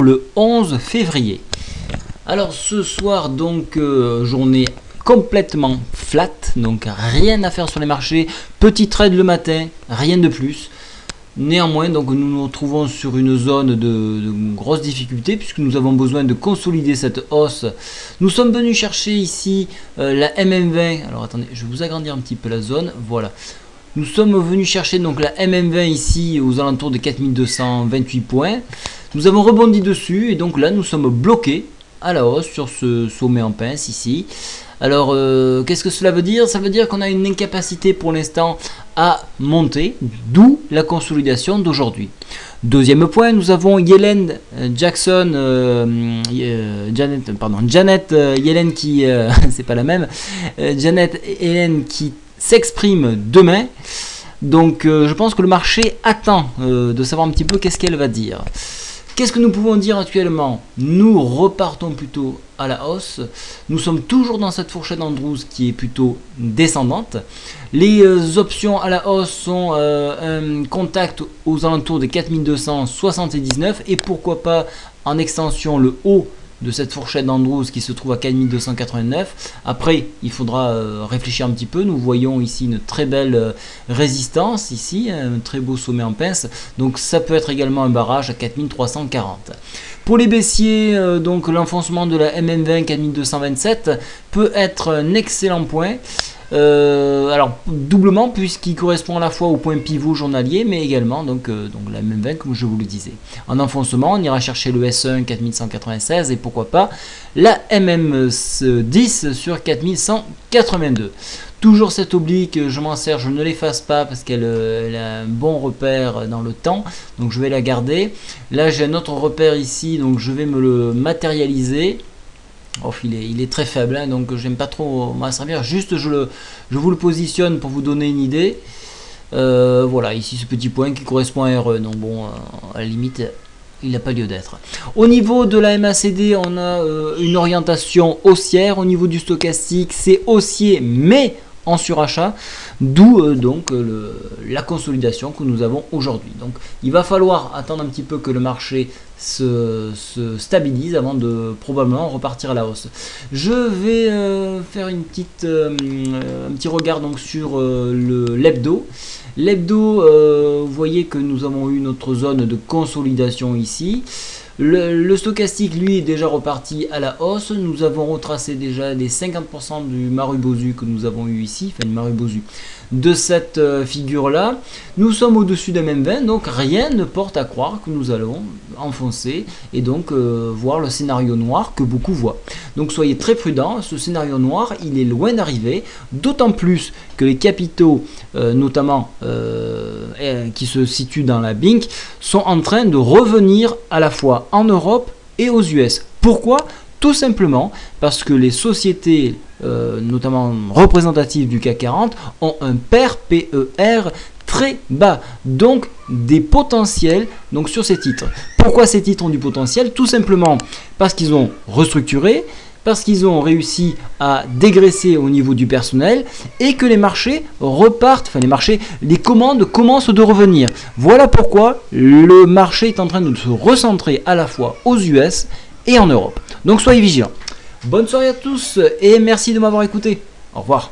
Le 11 février. Alors ce soir donc journée complètement flat, donc rien à faire sur les marchés, petit trade le matin, rien de plus. Néanmoins donc nous nous retrouvons sur une zone de grosse difficulté puisque nous avons besoin de consolider cette hausse. Nous sommes venus chercher ici la MM20. Alors attendez, je vais vous agrandir un petit peu la zone, voilà. Nous sommes venus chercher donc la MM20 ici aux alentours de 4228 points. Nous avons rebondi dessus et donc là nous sommes bloqués à la hausse sur ce sommet en pince ici. Alors qu'est-ce que cela veut dire? Ça veut dire qu'on a une incapacité pour l'instant à monter, d'où la consolidation d'aujourd'hui. Deuxième point, nous avons Yellen Jackson, Janet Yellen qui, c'est pas la même, Janet Yellen qui s'exprime demain. Donc je pense que le marché attend de savoir un petit peu qu'est-ce qu'elle va dire. Qu'est-ce que nous pouvons dire actuellement? Nous repartons plutôt à la hausse. Nous sommes toujours dans cette fourchette Andrews qui est plutôt descendante. Les options à la hausse sont un contact aux alentours de 4279 et pourquoi pas en extension le haut de cette fourchette d'Andrews qui se trouve à 4289. Après, il faudra réfléchir un petit peu. Nous voyons ici une très belle résistance, ici, un très beau sommet en pince. Donc ça peut être également un barrage à 4340. Pour les baissiers, donc l'enfoncement de la MM20 4227 peut être un excellent point. Alors doublement puisqu'il correspond à la fois au point pivot journalier mais également donc la MM20 comme je vous le disais. En enfoncement on ira chercher le S1 4196 et pourquoi pas la MM10 sur 4182. Toujours cette oblique, je m'en sers, je ne l'efface pas parce qu'elle a un bon repère dans le temps, donc je vais la garder. Là j'ai un autre repère ici, donc je vais me le matérialiser. Oh, il est très faible, hein, donc j'aime pas trop m'en servir. Juste je vous le positionne pour vous donner une idée. Voilà, ici ce petit point qui correspond à RE. Donc bon, à la limite, il n'a pas lieu d'être. Au niveau de la MACD, on a une orientation haussière. Au niveau du stochastique, c'est haussier, mais en surachat, d'où donc la consolidation que nous avons aujourd'hui. Donc il va falloir attendre un petit peu que le marché se stabilise avant de probablement repartir à la hausse. Je vais faire un petit regard donc sur l'hebdo. L'hebdo, vous voyez que nous avons eu notre zone de consolidation ici. Le stochastique, lui, est déjà reparti à la hausse. Nous avons retracé déjà les 50% du Marubozu que nous avons eu ici, enfin du Marubozu de cette figure-là. Nous sommes au-dessus de MM20, donc rien ne porte à croire que nous allons enfoncer et donc voir le scénario noir que beaucoup voient. Donc soyez très prudents, ce scénario noir, il est loin d'arriver, d'autant plus que les capitaux, notamment qui se situent dans la BINC, sont en train de revenir à la fois en Europe et aux US. Pourquoi? Tout simplement parce que les sociétés, notamment représentatives du CAC 40, ont un PER très bas, donc des potentiels donc sur ces titres. Pourquoi ces titres ont du potentiel? Tout simplement parce qu'ils ont restructuré, parce qu'ils ont réussi à dégraisser au niveau du personnel et que les marchés repartent, enfin les commandes commencent de revenir. Voilà pourquoi le marché est en train de se recentrer à la fois aux US et en Europe. Donc soyez vigilants. Bonne soirée à tous et merci de m'avoir écouté. Au revoir.